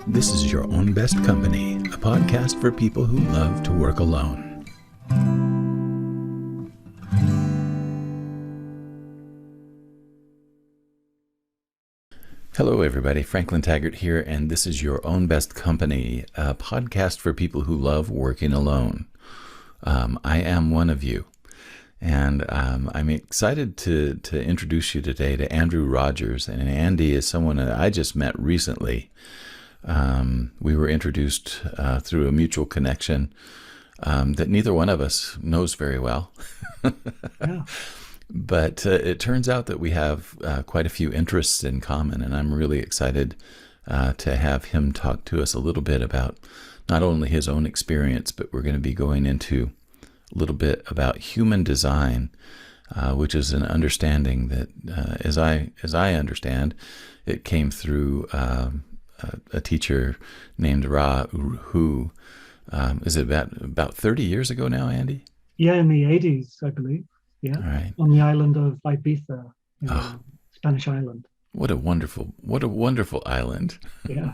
This is Your Own Best Company, a podcast for people who love to work alone. Hello, everybody. Franklin Taggart here, and this is Your Own Best Company, a podcast for people who love working alone. I am one of you, and I'm excited to introduce you today to Andrew Rogers. And Andy is someone that I just met recently. We were introduced through a mutual connection that neither one of us knows very well. Yeah. But it turns out that we have quite a few interests in common, and I'm really excited to have him talk to us a little bit about not only his own experience, but we're going to be going into a little bit about human design, which is an understanding that, as I understand, it came through a teacher named Ra, who is it about 30 years ago now, Andy? Yeah, in the 80s, I believe. Yeah, All right. on the island of Ibiza, Spanish island. What a wonderful island. Yeah.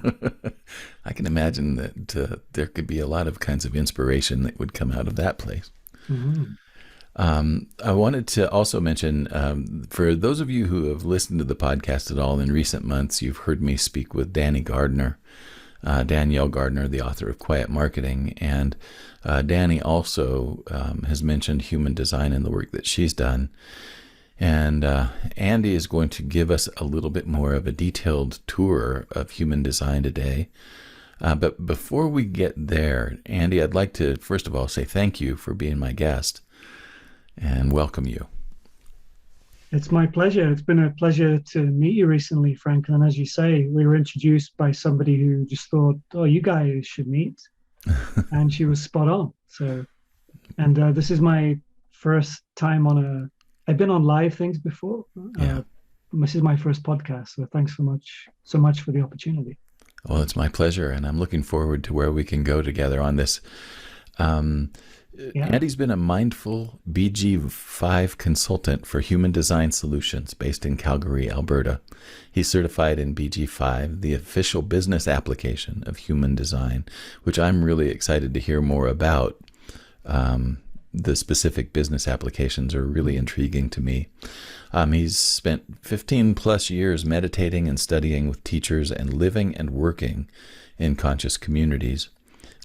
I can imagine that there could be a lot of kinds of inspiration that would come out of that place. Mm-hmm. I wanted to also mention, for those of you who have listened to the podcast at all in recent months, you've heard me speak with Danielle Gardner, the author of Quiet Marketing. And Danny also has mentioned human design in the work that she's done. And Andy is going to give us a little bit more of a detailed tour of human design today. But before we get there, Andy, I'd like to, first of all, say thank you for being my guest and welcome you. It's my pleasure. It's been a pleasure to meet you recently, Franklin. As you say, we were introduced by somebody who just thought, oh, you guys should meet. And she was spot on. So, and this is my first time I've been on live things before. Yeah. This is my first podcast. So thanks so much for the opportunity. Well, it's my pleasure, and I'm looking forward to where we can go together on this. Yeah. Andy's been a mindful BG5 consultant for human design solutions based in Calgary, Alberta. He's certified in BG5, the official business application of human design, which I'm really excited to hear more about. The specific business applications are really intriguing to me. He's spent 15 plus years meditating and studying with teachers and living and working in conscious communities.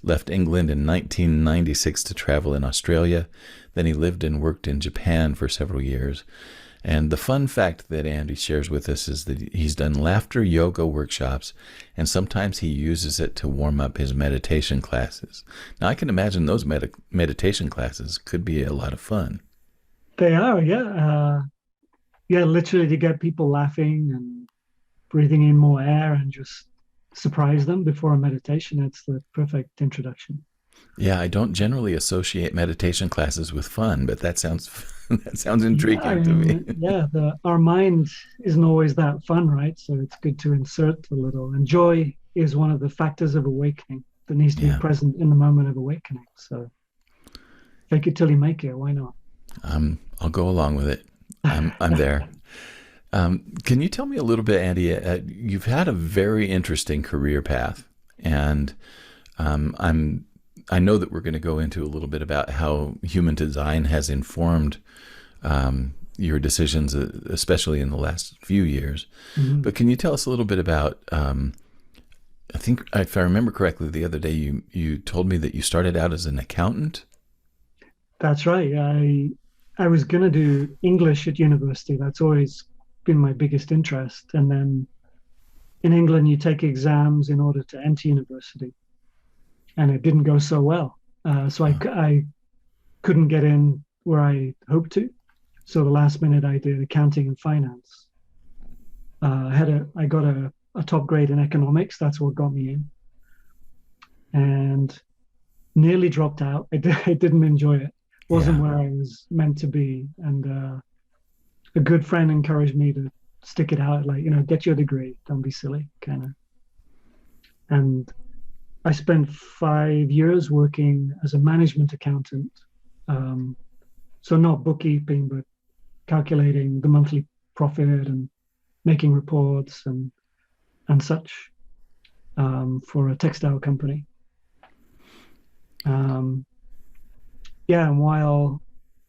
Left England in 1996 to travel in Australia. Then he lived and worked in Japan for several years. And the fun fact that Andy shares with us is that he's done laughter yoga workshops, and sometimes he uses it to warm up his meditation classes. Now, I can imagine those meditation classes could be a lot of fun. They are, yeah. Yeah, literally to get people laughing and breathing in more air and just surprise them before a meditation. It's the perfect introduction. Yeah, I don't generally associate meditation classes with fun, but that sounds intriguing to me. Yeah, our mind isn't always that fun, right? So it's good to insert a little. And joy is one of the factors of awakening that needs to be present in the moment of awakening. So fake it till you make it. Why not? I'll go along with it. I'm there. Can you tell me a little bit, Andy? You've had a very interesting career path, and I know that we're going to go into a little bit about how human design has informed your decisions, especially in the last few years. Mm-hmm. But can you tell us a little bit about? I think, if I remember correctly, the other day you told me that you started out as an accountant. That's right. I was going to do English at university. That's always been my biggest interest. And then in England, you take exams in order to enter university. And it didn't go so well. So I couldn't get in where I hoped to. So the last minute I did accounting and finance. I got a top grade in economics. That's what got me in. And nearly dropped out. I didn't enjoy it. Wasn't where I was meant to be. And a good friend encouraged me to stick it out, like, get your degree, don't be silly, kind of. And I spent 5 years working as a management accountant. So not bookkeeping, but calculating the monthly profit and making reports and such. for a textile company. Um, yeah, and while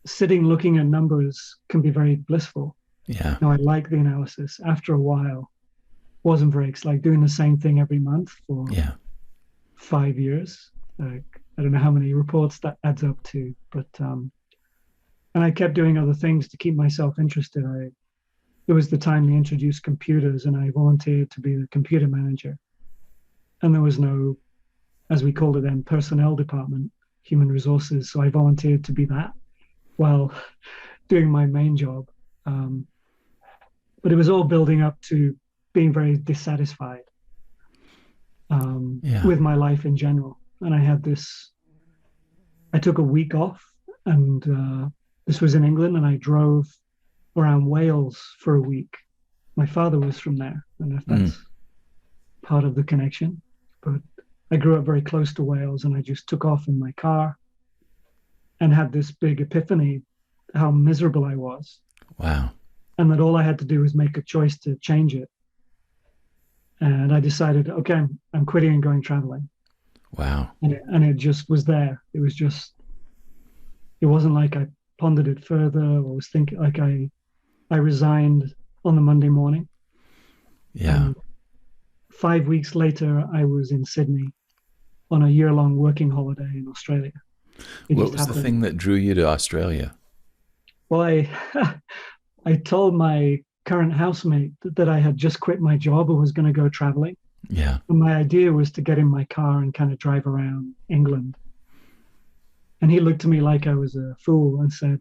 sitting looking at numbers can be very blissful, Yeah. I like the analysis. After a while, wasn't very, it's like doing the same thing every month for Yeah. 5 years. Like, I don't know how many reports that adds up to, but and I kept doing other things to keep myself interested. It was the time they introduced computers, and I volunteered to be the computer manager. And there was no, as we called it then, personnel department, human resources. So I volunteered to be that while doing my main job. Um, but it was all building up to being very dissatisfied Yeah. with my life in general. And I took a week off, and this was in England, and I drove around Wales for a week. My father was from there. I don't know if Mm. that's part of the connection, but I grew up very close to Wales, and I just took off in my car and had this big epiphany how miserable I was, Wow. and that all I had to do was make a choice to change it. And I decided, okay, I'm quitting and going traveling. Wow. And it just was there. It wasn't like I pondered it further or was thinking, like I resigned on the Monday morning. Yeah. And 5 weeks later, I was in Sydney on a year-long working holiday in Australia. It What just was the happened. thing that drew you to Australia? Well, I told my current housemate that I had just quit my job and was going to go traveling. Yeah. And my idea was to get in my car and kind of drive around England. And he looked at me like I was a fool and said,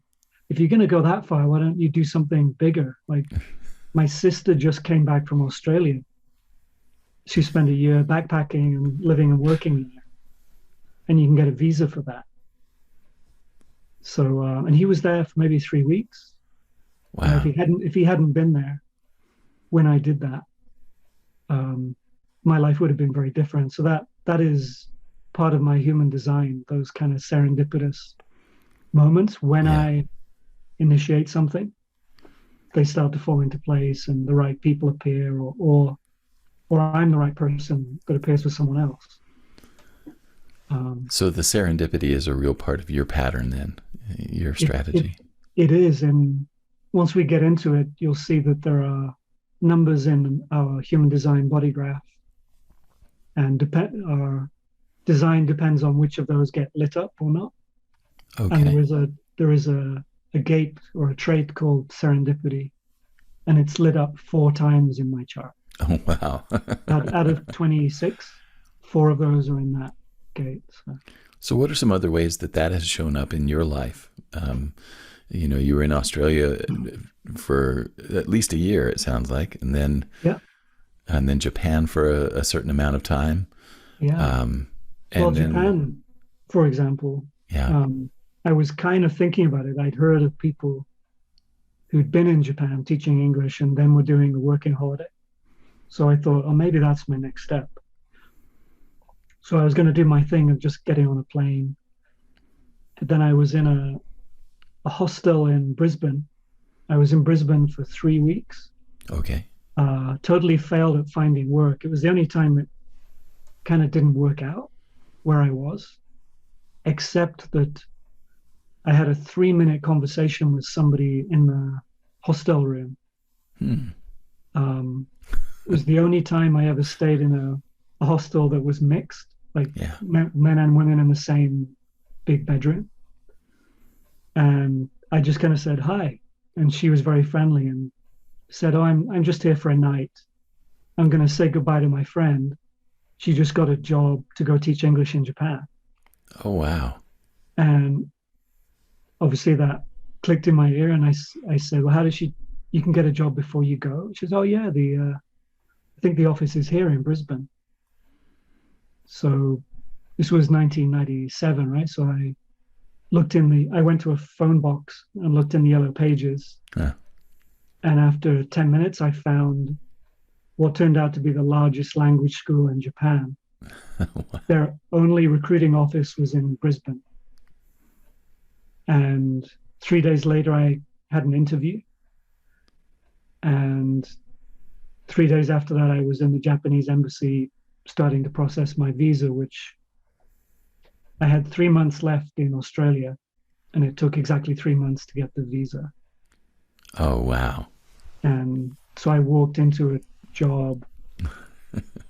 if you're going to go that far, why don't you do something bigger? Like, my sister just came back from Australia. She spent a year backpacking and living and working there, and you can get a visa for that. So, and he was there for maybe 3 weeks. If Wow. he hadn't been there when I did that, um, my life would have been very different. So that is part of my human design. Those kind of serendipitous moments when Yeah. I initiate something, they start to fall into place, and the right people appear, or I'm the right person that appears for someone else. So the serendipity is a real part of your pattern then, your It, it strategy. it is, and once we get into it, you'll see that there are numbers in our human design body graph, and our design depends on which of those get lit up or not. And Okay. there is a gate or a trait called serendipity, and it's lit up 4 times in my chart. Oh, wow. Out of 26, 4 of those are in that gate. So. So what are some other ways that that has shown up in your life? You were in Australia for at least a year, it sounds like, Yeah, and then Japan for a certain amount of time. yeah. Um, Well, and then, Japan, for example, yeah. I was kind of thinking about it. I'd heard of people who'd been in Japan teaching English and then were doing a working holiday. So I thought, oh, maybe that's my next step. So I was going to do my thing of just getting on a plane. And then I was in a hostel in Brisbane. I was in Brisbane for 3 weeks. Okay. Totally failed at finding work. It was the only time it kind of didn't work out where I was, except that I had a 3-minute conversation with somebody in the hostel room. Hmm. It was the only time I ever stayed in a hostel that was mixed, like Yeah. men and women in the same big bedroom. And I just kind of said hi, and she was very friendly and said, "Oh, I'm just here for a night. I'm going to say goodbye to my friend. She just got a job to go teach English in Japan." Oh, wow. And obviously that clicked in my ear, and I said, "Well, how does she? You can get a job before you go." She says, "Oh yeah, I think the office is here in Brisbane." So this was 1997, right? So I went to a phone box and looked in the yellow pages, Huh. and after 10 minutes, I found what turned out to be the largest language school in Japan. Their only recruiting office was in Brisbane. And 3 days later, I had an interview. And 3 days after that, I was in the Japanese embassy starting to process my visa, which I had 3 months left in Australia, and it took exactly 3 months to get the visa. Oh, wow. And so I walked into a job,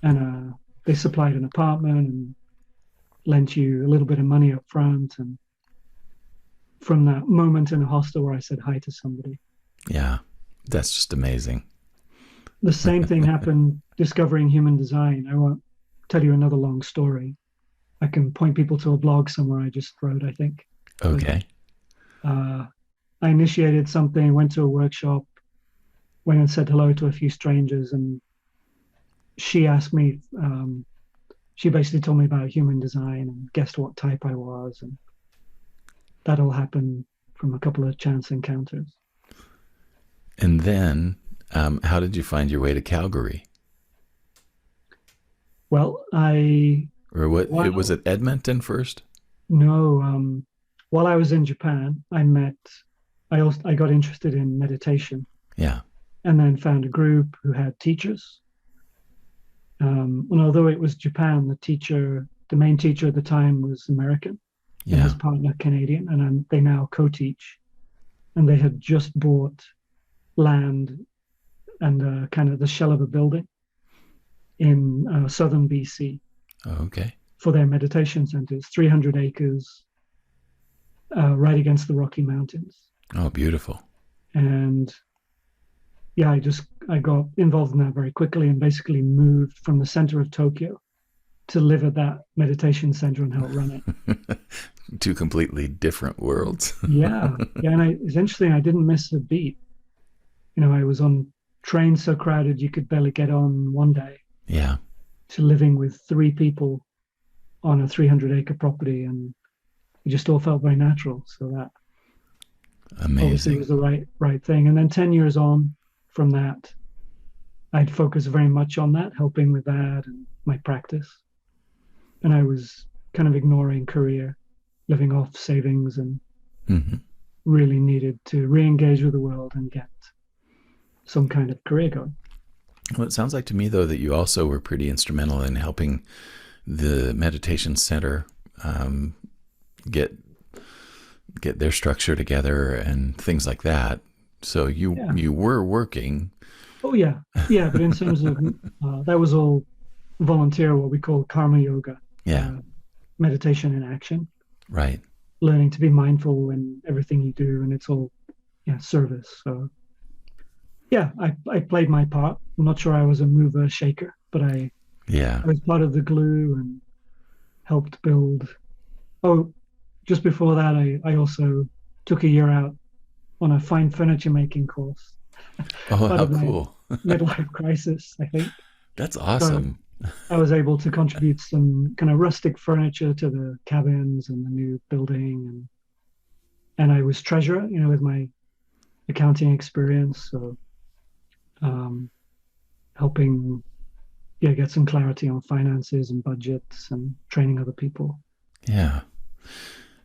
and they supplied an apartment and lent you a little bit of money up front. And from that moment in a hostel where I said hi to somebody, Yeah. That's just amazing. the same thing happened discovering human design. I won't tell you another long story. I can point people to a blog somewhere I just wrote, I think. But Okay. I initiated something, went to a workshop, went and said hello to a few strangers, and she asked me, she basically told me about human design and guessed what type I was. And that all happened from a couple of chance encounters. And then, how did you find your way to Calgary? Well, Or what? It was while, at Edmonton first? no, while I was in Japan, I got interested in meditation Yeah. and then found a group who had teachers. And although it was Japan, the main teacher at the time was American and his Yeah. partner Canadian, and they now co-teach. And they had just bought land and kind of the shell of a building in southern BC Okay. for their meditation centers, 300 acres, right against the Rocky Mountains. Oh, beautiful. And yeah, I got involved in that very quickly and basically moved from the center of Tokyo to live at that meditation center and help run it. Two completely different worlds. Yeah, yeah, and it's interesting. I didn't miss a beat. I was on trains so crowded you could barely get on one day Yeah. to living with three people on a 300-acre property, and it just all felt very natural. So that obviously Amazing. was the right thing. And then 10 years on from that, I'd focused very much on that, helping with that and my practice. And I was kind of ignoring career, living off savings, and Hmm. really needed to re-engage with the world and get some kind of career going. Well, it sounds like to me, though, that you also were pretty instrumental in helping the meditation center um, get get their structure together and things like that. So you Yeah. you were working. Oh yeah. Yeah. But in terms of that was all volunteer, what we call karma yoga, Yeah. uh, meditation in action, Right. learning to be mindful in everything you do, and it's all service. So yeah, I played my part. I'm not sure I was a mover shaker, but Yeah. I was part of the glue and helped build. Oh, just before that, I also took a year out on a fine furniture making course, Oh, part how of my cool. midlife crisis, I think. That's So awesome. I was able to contribute some kind of rustic furniture to the cabins and the new building, and I was treasurer, with my accounting experience, so um, helping get some clarity on finances and budgets and training other people. Yeah.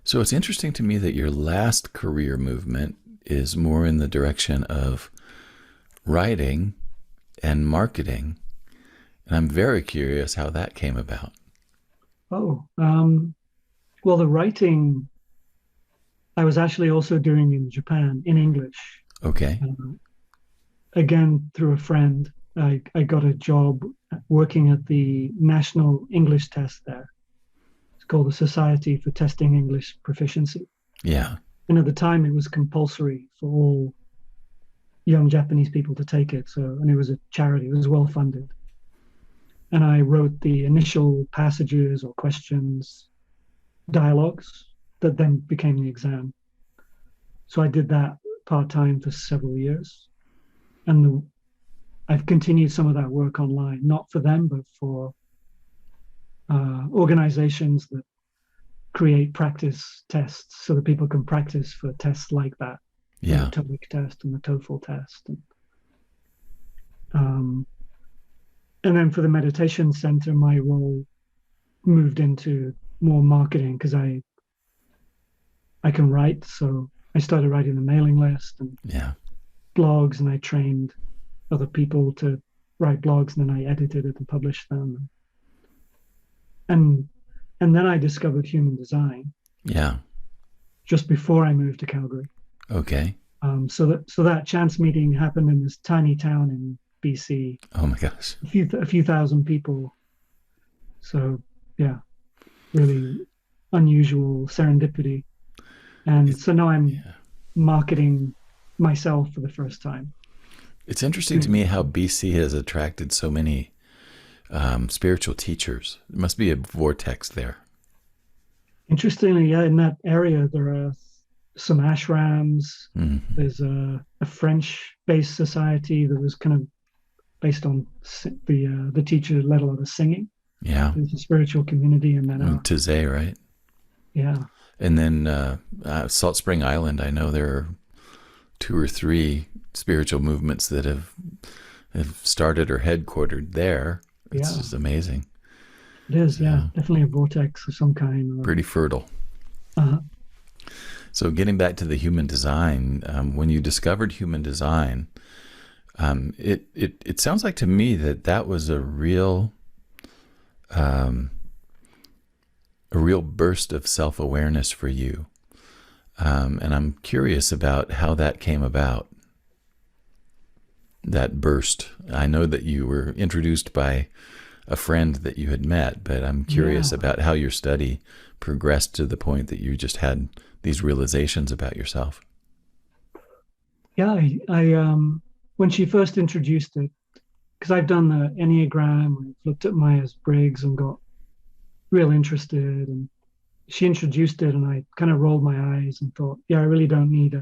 So it's interesting to me that your last career movement is more in the direction of writing and marketing. And I'm very curious how that came about. Oh, well, the writing I was actually also doing in Japan in English. Okay. Uh, Again, through a friend, I got a job working at the national English test there. It's called the Society for Testing English Proficiency. Yeah. And at the time, it was compulsory for all young Japanese people to take it. And it was a charity, it was well funded. And I wrote the initial passages or questions, dialogues that then became the exam. So I did that part time for several years. And I've continued some of that work online, not for them, but for organizations that create practice tests so that people can practice for tests like that, the Yeah. TOEIC test and the TOEFL test. Um, and then for the meditation center, my role moved into more marketing because I can write. So I started writing the mailing list and Yeah. blogs, and I trained other people to write blogs, and then I edited it and published them. and and then I discovered human design Yeah. just before I moved to Calgary. Okay. So that chance meeting happened in this tiny town in BC, Oh my gosh. a few thousand people. So yeah, really unusual serendipity. And It's, so now I'm yeah. marketing myself for the first time. It's interesting to me how BC has attracted so many spiritual teachers. There must be a vortex there. Interestingly, yeah, in that area there are some ashrams. Hmm. There's a French-based society that was kind of based on the teacher led a lot of singing. Yeah. There's a spiritual community, and then Taizé, right? yeah, And then Salt Spring Island, I know there are two or three spiritual movements that have started or headquartered there. It's yeah, just amazing. it is. Yeah, So definitely a vortex of some kind. pretty fertile. Uh, So getting back to the human design, when you discovered human design, it sounds like to me that that was um, a real burst of self-awareness for you. And I'm curious about how that came about, that burst. I know that you were introduced by a friend that you had met, but I'm curious yeah, about how your study progressed to the point that you just had these realizations about yourself. yeah. I when she first introduced it, because I've done the Enneagram, I've looked at Myers-Briggs and got real interested, and she introduced it, and I kind of rolled my eyes and thought, yeah, I really don't need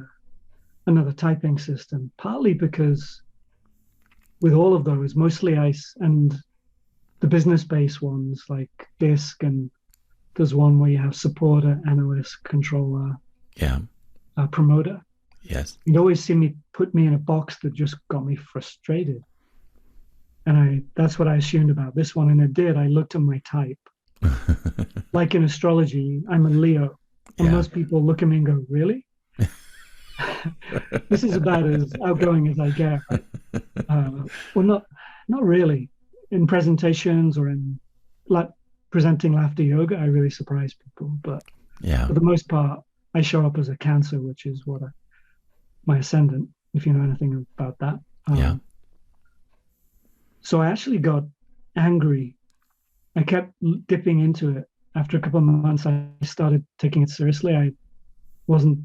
another typing system. Partly because with all of those, mostly and the business-based ones like DISC, and there's one where you have supporter, analyst, controller, Yeah. promoter. Yes. You'd always see me put me in a box that just got me frustrated. And that's what I assumed about this one. And it did. I looked at my type. Like in astrology, I'm a Leo. And Yeah. most people look at me and go, really? This is about as outgoing as I get. Well, not really. In presentations or in like presenting laughter yoga, I really surprise people. But Yeah. for the most part, I show up as a Cancer, which is my ascendant, if you know anything about that. Yeah. So I actually got angry. I kept dipping into it. After a couple of months, I started taking it seriously. I wasn't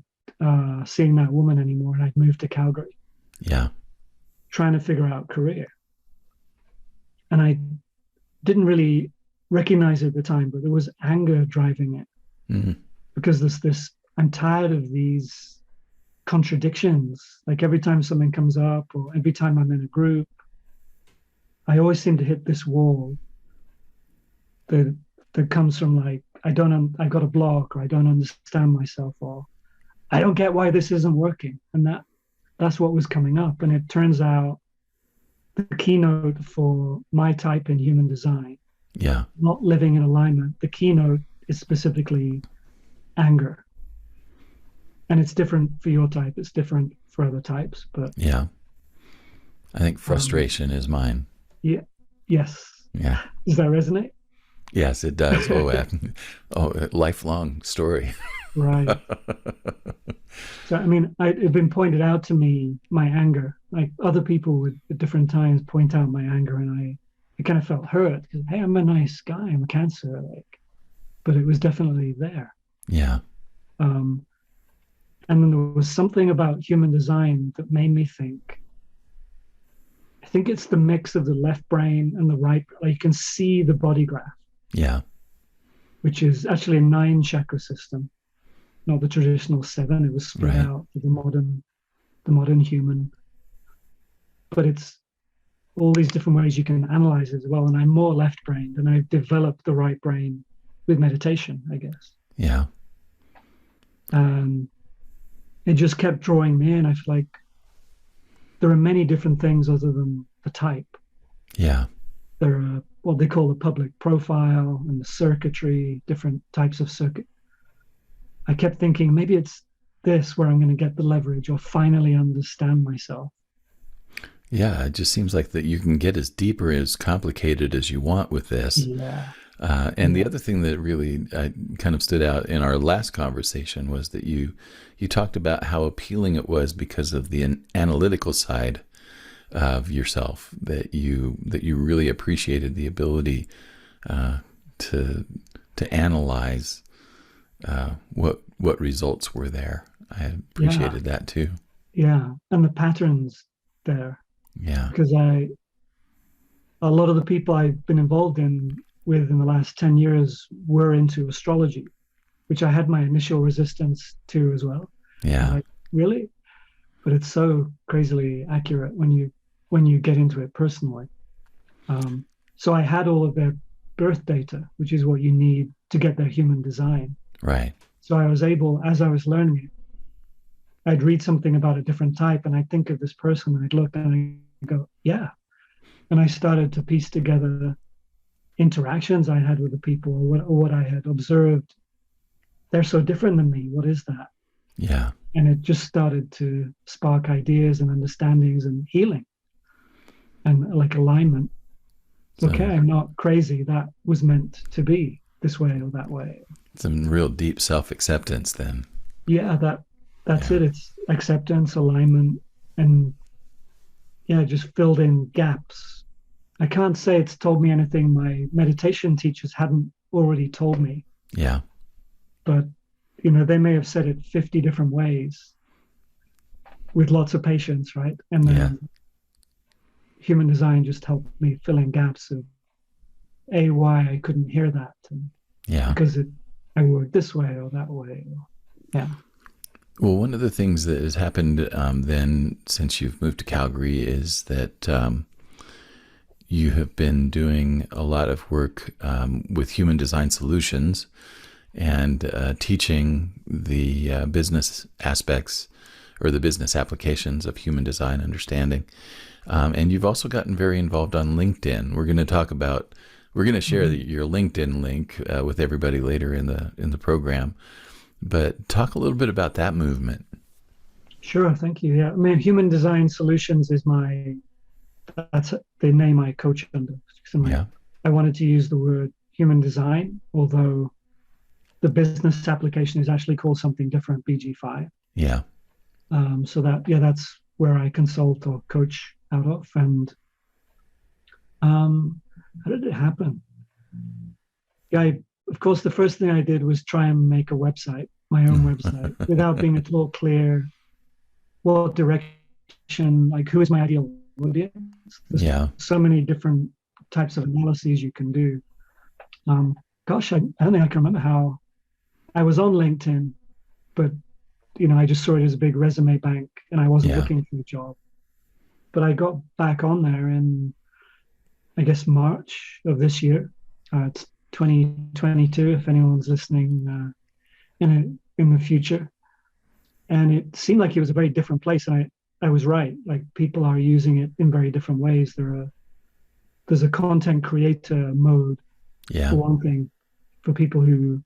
seeing that woman anymore, and I'd moved to Calgary, Yeah. trying to figure out career. And I didn't really recognize it at the time, but there was anger driving it Hmm. because there's this. I'm tired of these contradictions. Like every time something comes up, or every time I'm in a group, I always seem to hit this wall that comes from like I've got a block, or I don't understand myself, or I don't get why this isn't working. And that's what was coming up. And it turns out the keynote for my type in human design, Yeah. not living in alignment, the keynote is specifically anger. And it's different for your type, it's different for other types. But Yeah. I think um, frustration is mine. yeah, yes. Yeah. Does that resonate? Yes, it does. Oh, oh, a lifelong story. Right. So, I mean, it's been pointed out to me, my anger, like other people would at different times point out my anger, and I kind of felt hurt because, hey, I'm a nice guy, I'm a Cancer, like, but it was definitely there. Yeah. Um, and then there was something about human design that made me think, I think it's the mix of the left brain and the right, like you can see the body graph, Yeah. which is actually a 9 chakra system, not the traditional 7. It was spread Right. out for the modern human, but it's all these different ways you can analyze it as well. And I'm more left brained, and I've developed the right brain with meditation, I guess. Yeah. Um, it just kept drawing me in. I feel like there are many different things other than the type. Yeah. There are what they call the public profile and the circuitry, different types of circuit. I kept thinking maybe it's this where I'm going to get the leverage or finally understand myself. Yeah. It just seems like that you can get as deep or as complicated as you want with this. Yeah. And the other thing that really kind of stood out in our last conversation was that you talked about how appealing it was because of the analytical side of yourself, that you really appreciated the ability to analyze what results were there. I Yeah, appreciated that too. yeah, and the patterns there, Yeah, because a lot of the people I've been involved in the last 10 years were into astrology, which I had my initial resistance to as well. I was yeah, like, really? But it's so crazily accurate when you get into it personally. Um, so I had all of their birth data, which is what you need to get their human design. right. So I was able, as I was learning it, I'd read something about a different type and I'd think of this person and I'd look and I'd go, yeah. And I started to piece together interactions I had with the people, or what I had observed. They're so different than me. What is that? Yeah. And it just started to spark ideas and understandings and healing and like alignment. Okay, So I'm not crazy. That was meant to be this way or that way. some real deep self-acceptance then. Yeah, that's Yeah. it. It's acceptance, alignment, and yeah, just filled in gaps. I can't say it's told me anything my meditation teachers hadn't already told me, Yeah. but they may have said it 50 different ways with lots of patience, right? And Yeah. then human design just helped me fill in gaps of why I couldn't hear that, and Yeah. because I worked this way or that way. Yeah. Well, one of the things that has happened then since you've moved to Calgary is that you have been doing a lot of work with human design solutions and teaching the business aspects or the business applications of human design understanding. And you've also gotten very involved on LinkedIn. We're going to share Mhm. your LinkedIn link with everybody later in the program. But talk a little bit about that movement. Sure, thank you. Yeah, I mean, human design solutions is that's the name I coach under. So Yeah. I wanted to use the word human design, although the business application is actually called something different, BG5. Yeah. So that's where I consult or coach out of. And how did it happen? Yeah, of course, the first thing I did was try and make a website, my own website, without being at all clear what direction, like who is my ideal audience. There's Yeah. so many different types of analyses you can do. Um, Gosh, I don't think I can remember how I was on LinkedIn, but I just saw it as a big resume bank, and I wasn't Yeah. looking for a job. But I got back on there in, I guess, March of this year. It's 2022. If anyone's listening in the future, and it seemed like it was a very different place. And I was right. Like people are using it in very different ways. There's a content creator mode Yeah. for one thing, for people who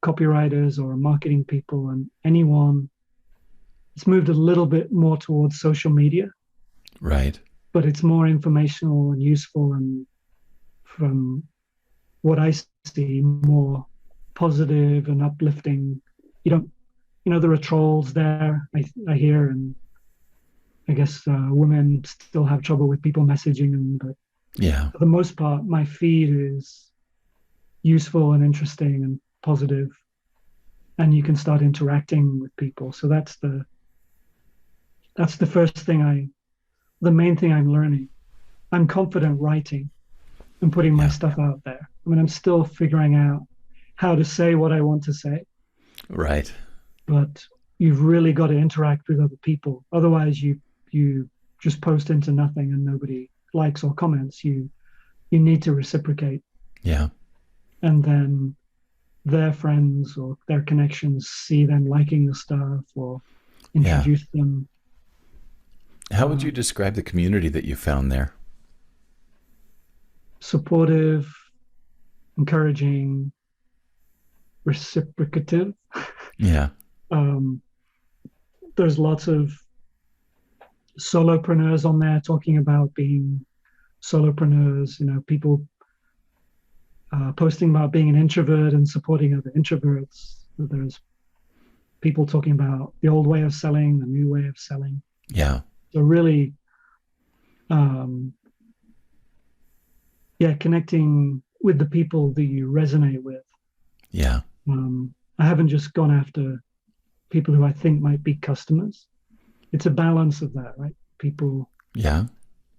copywriters or marketing people and anyone. It's moved a little bit more towards social media, Right. but it's more informational and useful, and from what I see, more positive and uplifting. You don't, there are trolls there. I hear, and I guess women still have trouble with people messaging them, but Yeah. for the most part, my feed is useful and interesting and positive, and you can start interacting with people. So that's the first thing the main thing I'm learning. I'm confident writing and putting my Yeah. stuff out there. I mean, I'm still figuring out how to say what I want to say, Right. but you've really got to interact with other people. Otherwise, you just post into nothing and nobody likes or comments. You need to reciprocate, Yeah. and then their friends or their connections see them liking the stuff or Yeah. introduce them. How would you Um, describe the community that you found there? Supportive, encouraging, reciprocative. Yeah. Um, there's lots of solopreneurs on there talking about being solopreneurs, people posting about being an introvert and supporting other introverts. There's people talking about the old way of selling, the new way of selling. Yeah. So really, um, yeah, connecting with the people that you resonate with. Yeah. I haven't just gone after people who I think might be customers. It's a balance of that, right? People Yeah.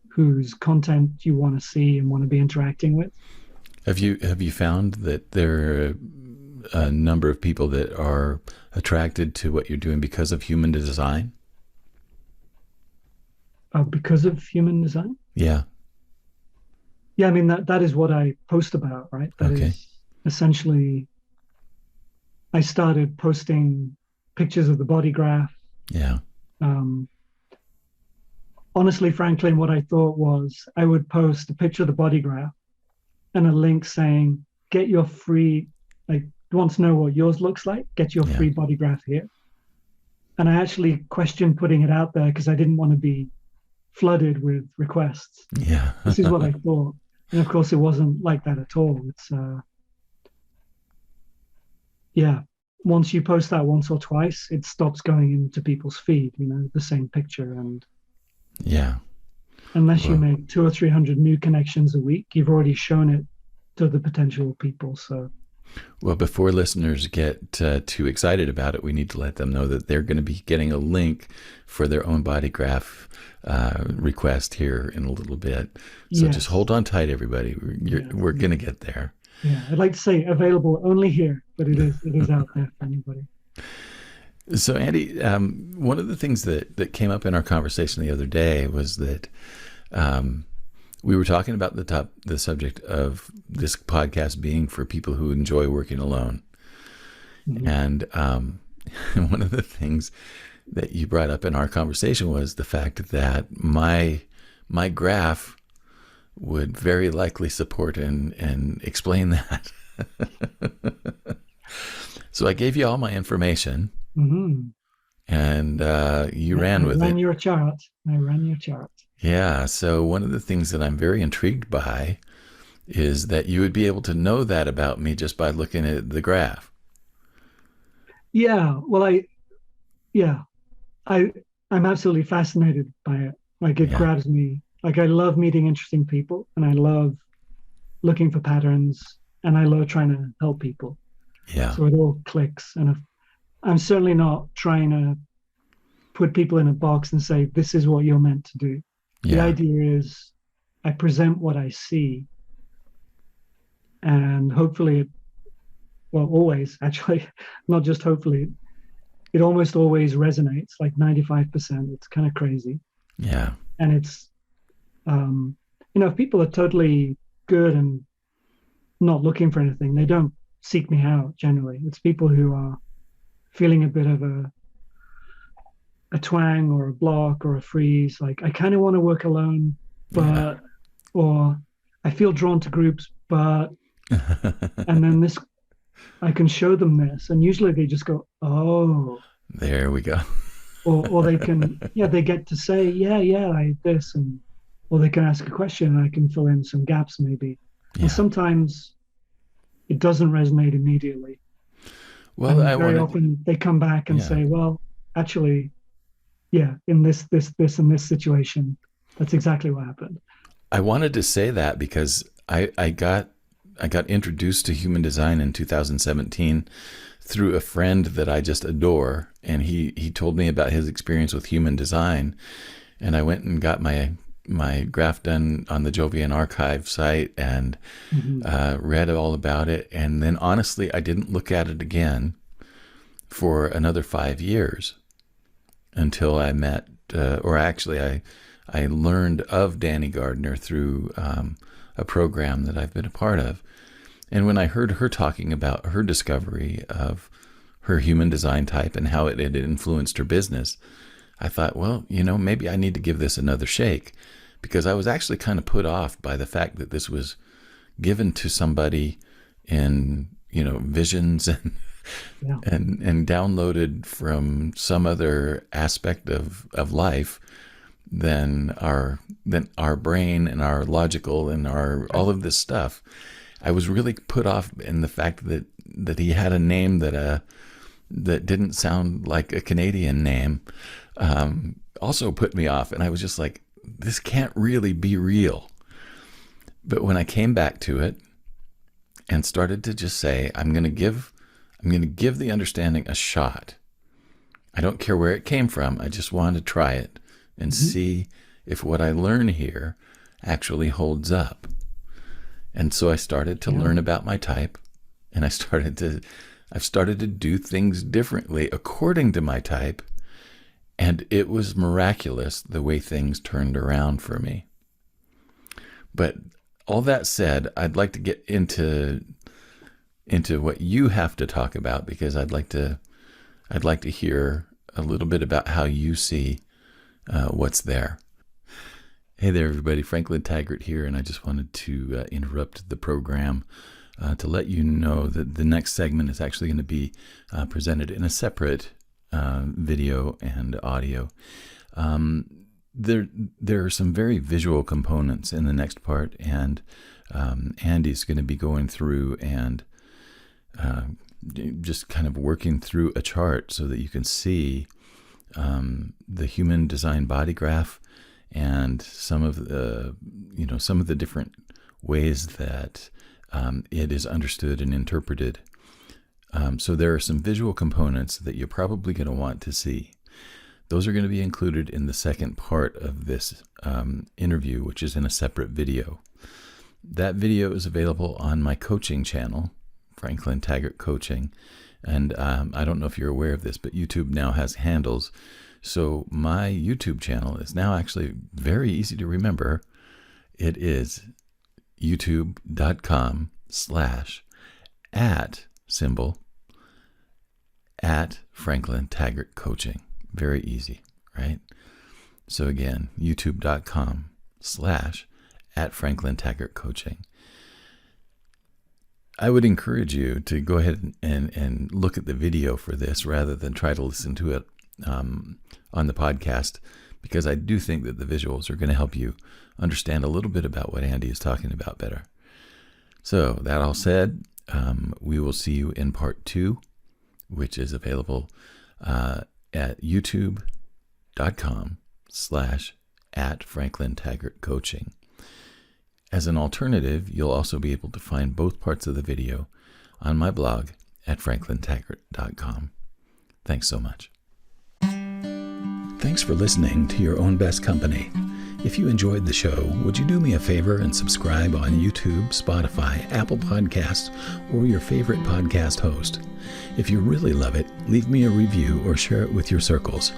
whose content you want to see and want to be interacting with. Have you found that there are a number of people that are attracted to what you're doing because of human design? Because of human design. Yeah. Yeah, I mean that is what I post about, right? That Okay. is essentially I started posting pictures of the body graph. Yeah. Um, Honestly, Franklin, what I thought was I would post a picture of the body graph and a link saying, get your free, like, you want to know what yours looks like? Get your Yeah. free body graph here. And I actually questioned putting it out there because I didn't want to be flooded with requests. Yeah. This is what I thought. And of course, it wasn't like that at all. It's, yeah, once you post that once or twice, it stops going into people's feed, the same picture. And Yeah. unless you Well, make 200 or 300 new connections a week, you've already shown it to the potential people. So, well, before listeners get too excited about it, we need to let them know that they're going to be getting a link for their own body graph request here in a little bit. So just yes. hold on tight, everybody. Yeah, We're going to get there. yeah. I'd like to say available only here, but it is out there for anybody. So, Andy, one of the things that came up in our conversation the other day was that we were talking about the subject of this podcast being for people who enjoy working alone. Mhm. And one of the things that you brought up in our conversation was the fact that my graph would very likely support and explain that. So I gave you all my information, Mhm. and you I ran with ran it. your chart. I ran your chart. Yeah. So one of the things that I'm very intrigued by is that you would be able to know that about me just by looking at the graph. Yeah. Well, yeah, I, I'm absolutely fascinated by it. Like it Yeah. grabs me. Like I love meeting interesting people, and I love looking for patterns, and I love trying to help people. Yeah. So it all clicks. And if, I'm certainly not trying to put people in a box and say, this is what you're meant to do. The Yeah. idea is I present what I see, and hopefully, well, always actually, not just hopefully, it almost always resonates like 95%. It's kind of crazy. Yeah. And it's, um, if people are totally good and not looking for anything, they don't seek me out generally. It's people who are feeling a bit of a twang or a block or a freeze. Like I kind of want to work alone, Yeah. but or I feel drawn to groups, but and then this I can show them this, and usually they just go, oh, There we go. or they can they get to say yeah I this and or they can ask a question and I can fill in some gaps maybe, and Yeah. sometimes it doesn't resonate immediately, Well, and I very wanted, often they come back and yeah, say, well, actually, yeah, in this and this situation, that's exactly what happened. I wanted to say that because I got introduced to human design in 2017 through a friend that I just adore, and he told me about his experience with human design, and I went and got my graph done on the Jovian archive site and Mhm. read all about it, and then honestly, I didn't look at it again for another 5 years until I met, or actually, I learned of Danny Gardner through a program that I've been a part of. And when I heard her talking about her discovery of her human design type and how it had influenced her business, I thought, well, maybe I need to give this another shake, because I was actually kind of put off by the fact that this was given to somebody in, visions and Yeah. and downloaded from some other aspect of life than our brain and our logical and our all of this stuff. I was really put off in the fact that he had a name that didn't sound like a Canadian name. Also put me off, and I was just like, this can't really be real. But when I came back to it and started to just say, I'm going to give the understanding a shot. I don't care where it came from. I just want to try it and see if what I learn here actually holds up. And so I started to learn about my type, and I've started to do things differently according to my type. And it was miraculous the way things turned around for me. But all that said, I'd like to get into what you have to talk about, because I'd like to hear a little bit about how you see what's there. Hey there, everybody. Franklin Taggart here, and I just wanted to interrupt the program to let you know that the next segment is actually going to be presented in a separate video and audio. There are some very visual components in the next part, and Andy's going to be going through and just kind of working through a chart so that you can see the human design body graph and some of the different ways that it is understood and interpreted. So there are some visual components that you're probably going to want to see. Those are going to be included in the second part of this interview, which is in a separate video. That video is available on my coaching channel, Franklin Taggart Coaching. And I don't know if you're aware of this, but YouTube now has handles. So my YouTube channel is now actually very easy to remember. It is youtube.com/@ Franklin Taggart Coaching. Very easy, right? So again, youtube.com/@ Franklin Taggart Coaching. I would encourage you to go ahead and look at the video for this rather than try to listen to it on the podcast, because I do think that the visuals are going to help you understand a little bit about what Andy is talking about better. So that all said, we will see you in part 2, which is available at youtube.com/@ Franklin Taggart Coaching. As an alternative, you'll also be able to find both parts of the video on my blog at franklintaggart.com. Thanks so much. Thanks for listening to Your Own Best Company. If you enjoyed the show, would you do me a favor and subscribe on YouTube, Spotify, Apple Podcasts, or your favorite podcast host? If you really love it, leave me a review or share it with your circles.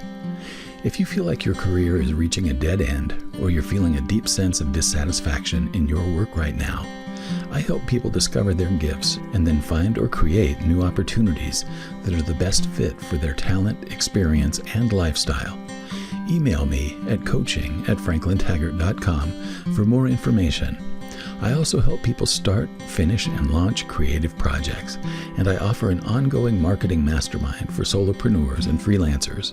If you feel like your career is reaching a dead end, or you're feeling a deep sense of dissatisfaction in your work right now, I help people discover their gifts and then find or create new opportunities that are the best fit for their talent, experience, and lifestyle. Email me at coaching@franklintaggart.com for more information. I also help people start, finish, and launch creative projects, and I offer an ongoing marketing mastermind for solopreneurs and freelancers.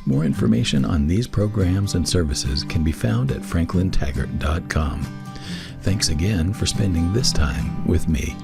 More information on these programs and services can be found at franklintaggart.com. Thanks again for spending this time with me.